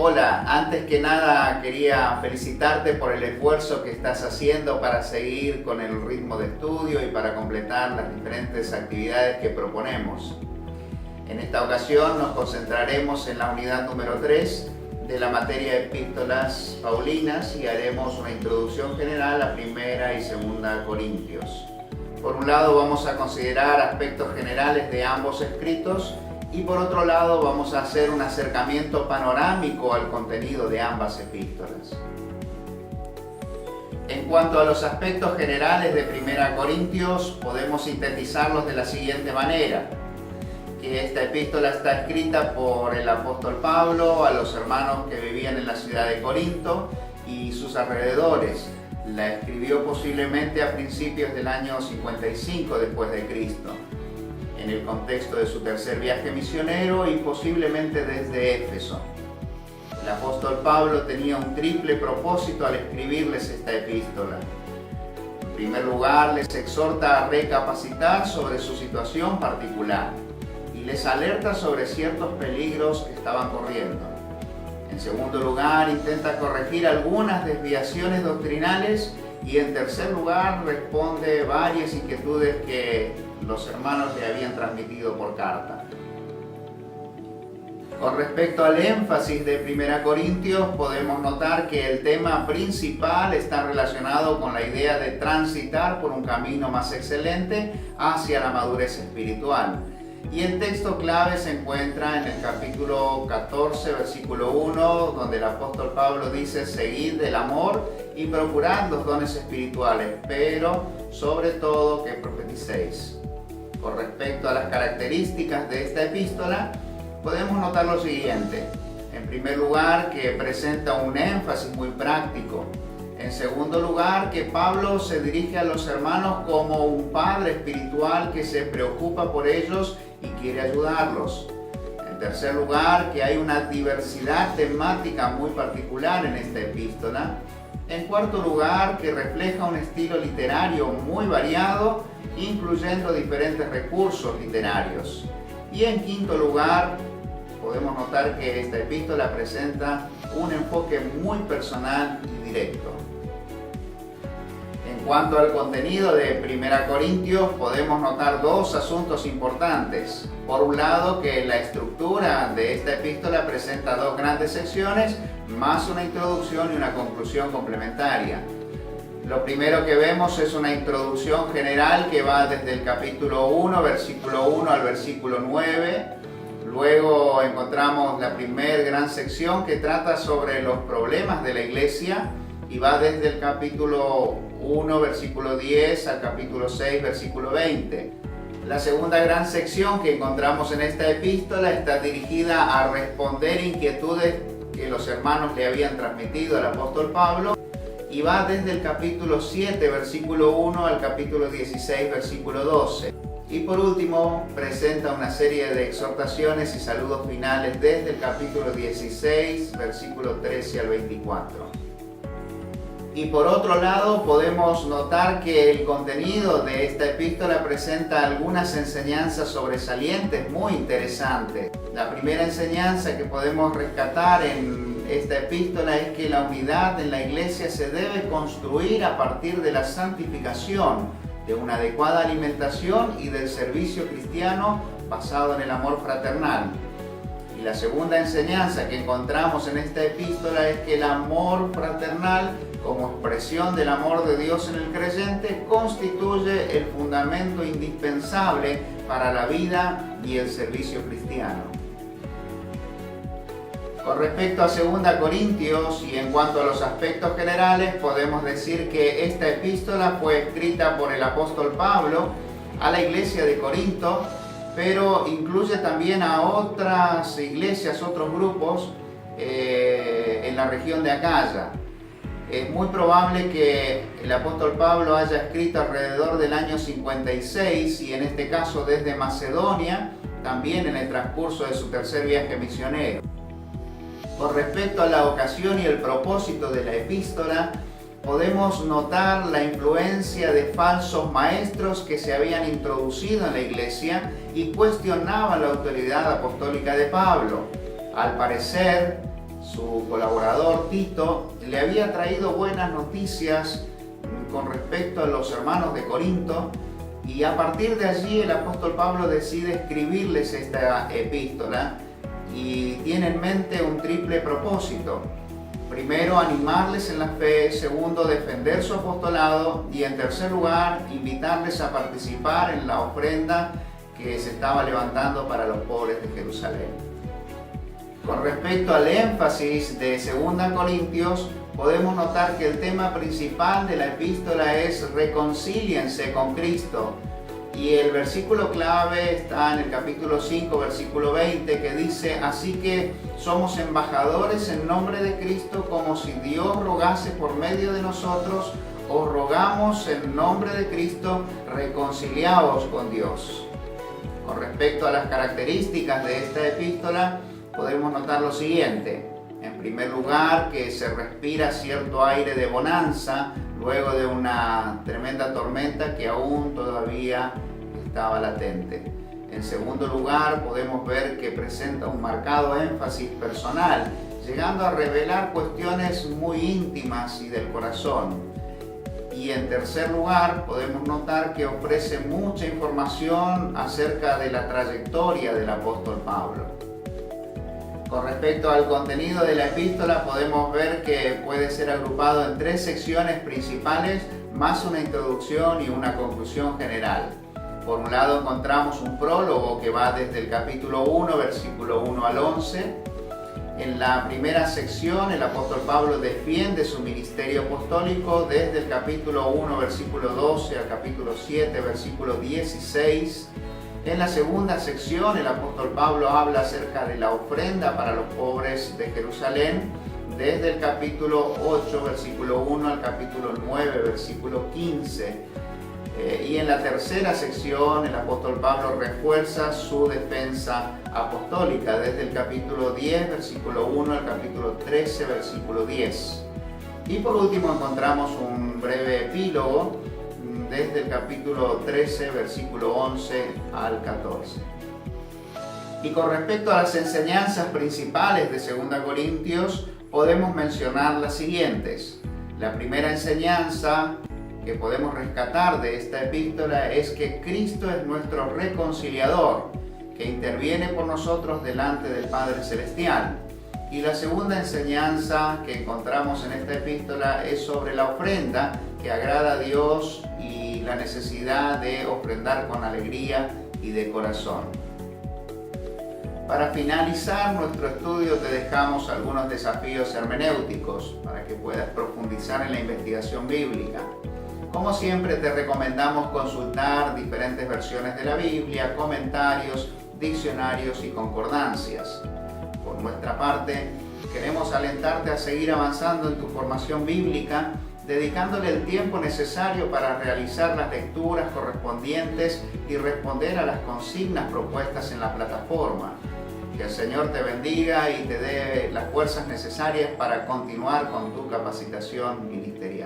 Hola, antes que nada quería felicitarte por el esfuerzo que estás haciendo para seguir con el ritmo de estudio y para completar las diferentes actividades que proponemos. En esta ocasión nos concentraremos en la unidad número 3 de la materia de epístolas paulinas y haremos una introducción general a Primera y Segunda Corintios. Por un lado vamos a considerar aspectos generales de ambos escritos y por otro lado vamos a hacer un acercamiento panorámico al contenido de ambas epístolas. En cuanto a los aspectos generales de Primera Corintios, podemos sintetizarlos de la siguiente manera: que esta epístola está escrita por el apóstol Pablo a los hermanos que vivían en la ciudad de Corinto y sus alrededores. La escribió posiblemente a principios del año 55 después de Cristo, en el contexto de su tercer viaje misionero y posiblemente desde Éfeso. El apóstol Pablo tenía un triple propósito al escribirles esta epístola. En primer lugar, les exhorta a recapacitar sobre su situación particular y les alerta sobre ciertos peligros que estaban corriendo. En segundo lugar, intenta corregir algunas desviaciones doctrinales y en tercer lugar, responde varias inquietudes que los hermanos le habían transmitido por carta. Con respecto al énfasis de 1 Corintios, podemos notar que el tema principal está relacionado con la idea de transitar por un camino más excelente hacia la madurez espiritual. Y el texto clave se encuentra en el capítulo 14, versículo 1, donde el apóstol Pablo dice: seguid del amor y procurad los dones espirituales, pero sobre todo que profeticéis. Con respecto a las características de esta epístola, podemos notar lo siguiente. En primer lugar, que presenta un énfasis muy práctico. En segundo lugar, que Pablo se dirige a los hermanos como un padre espiritual que se preocupa por ellos y quiere ayudarlos. En tercer lugar, que hay una diversidad temática muy particular en esta epístola. En cuarto lugar, que refleja un estilo literario muy variado, incluyendo diferentes recursos literarios. Y en quinto lugar, podemos notar que esta epístola presenta un enfoque muy personal y directo. En cuanto al contenido de 1 Corintios, podemos notar dos asuntos importantes. Por un lado, que la estructura de esta epístola presenta dos grandes secciones, más una introducción y una conclusión complementaria. Lo primero que vemos es una introducción general que va desde el capítulo 1, versículo 1 al versículo 9. Luego encontramos la primera gran sección que trata sobre los problemas de la iglesia y va desde el capítulo 1, versículo 10 al capítulo 6, versículo 20. La segunda gran sección que encontramos en esta epístola está dirigida a responder inquietudes que los hermanos le habían transmitido al apóstol Pablo y va desde el capítulo 7, versículo 1 al capítulo 16, versículo 12. Y por último, presenta una serie de exhortaciones y saludos finales desde el capítulo 16, versículo 13 al 24. Y por otro lado, podemos notar que el contenido de esta epístola presenta algunas enseñanzas sobresalientes muy interesantes. La primera enseñanza que podemos rescatar en esta epístola es que la unidad en la iglesia se debe construir a partir de la santificación, de una adecuada alimentación y del servicio cristiano basado en el amor fraternal. Y la segunda enseñanza que encontramos en esta epístola es que el amor fraternal, como expresión del amor de Dios en el creyente, constituye el fundamento indispensable para la vida y el servicio cristiano. Con respecto a 2 Corintios y en cuanto a los aspectos generales, podemos decir que esta epístola fue escrita por el apóstol Pablo a la iglesia de Corinto, pero incluye también a otras iglesias, otros grupos en la región de Acaya. Es muy probable que el apóstol Pablo haya escrito alrededor del año 56 y en este caso desde Macedonia, también en el transcurso de su tercer viaje misionero. Con respecto a la ocasión y el propósito de la epístola, podemos notar la influencia de falsos maestros que se habían introducido en la iglesia y cuestionaban la autoridad apostólica de Pablo. Al parecer, su colaborador Tito, le había traído buenas noticias con respecto a los hermanos de Corinto, y a partir de allí el apóstol Pablo decide escribirles esta epístola y tiene en mente un triple propósito. Primero, animarles en la fe; segundo, defender su apostolado; y en tercer lugar, invitarles a participar en la ofrenda que se estaba levantando para los pobres de Jerusalén. Con respecto al énfasis de 2 Corintios, podemos notar que el tema principal de la epístola es reconcíliense con Cristo. Y el versículo clave está en el capítulo 5, versículo 20, que dice: así que somos embajadores en nombre de Cristo, como si Dios rogase por medio de nosotros. Os rogamos en nombre de Cristo, reconciliaos con Dios. Con respecto a las características de esta epístola, podemos notar lo siguiente. En primer lugar, que se respira cierto aire de bonanza luego de una tremenda tormenta que aún todavía estaba latente. En segundo lugar, podemos ver que presenta un marcado énfasis personal, llegando a revelar cuestiones muy íntimas y del corazón. Y en tercer lugar, podemos notar que ofrece mucha información acerca de la trayectoria del apóstol Pablo. Con respecto al contenido de la epístola, podemos ver que puede ser agrupado en 3 secciones principales, más una introducción y una conclusión general. Por un lado encontramos un prólogo que va desde el capítulo 1, versículo 1 al 11. En la primera sección, el apóstol Pablo defiende su ministerio apostólico desde el capítulo 1, versículo 12 al capítulo 7, versículo 16. En la segunda sección, el apóstol Pablo habla acerca de la ofrenda para los pobres de Jerusalén, desde el capítulo 8, versículo 1 al capítulo 9, versículo 15. Y en la tercera sección, el apóstol Pablo refuerza su defensa apostólica, desde el capítulo 10, versículo 1 al capítulo 13, versículo 10. Y por último encontramos un breve epílogo, desde el capítulo 13, versículo 11 al 14. Y con respecto a las enseñanzas principales de 2 Corintios, podemos mencionar las siguientes. La primera enseñanza que podemos rescatar de esta epístola es que Cristo es nuestro reconciliador, que interviene por nosotros delante del Padre Celestial. Y la segunda enseñanza que encontramos en esta epístola es sobre la ofrenda que agrada a Dios y la necesidad de ofrendar con alegría y de corazón. Para finalizar nuestro estudio te dejamos algunos desafíos hermenéuticos para que puedas profundizar en la investigación bíblica. Como siempre te recomendamos consultar diferentes versiones de la Biblia, comentarios, diccionarios y concordancias. Por nuestra parte, queremos alentarte a seguir avanzando en tu formación bíblica, dedicándole el tiempo necesario para realizar las lecturas correspondientes y responder a las consignas propuestas en la plataforma. Que el Señor te bendiga y te dé las fuerzas necesarias para continuar con tu capacitación ministerial.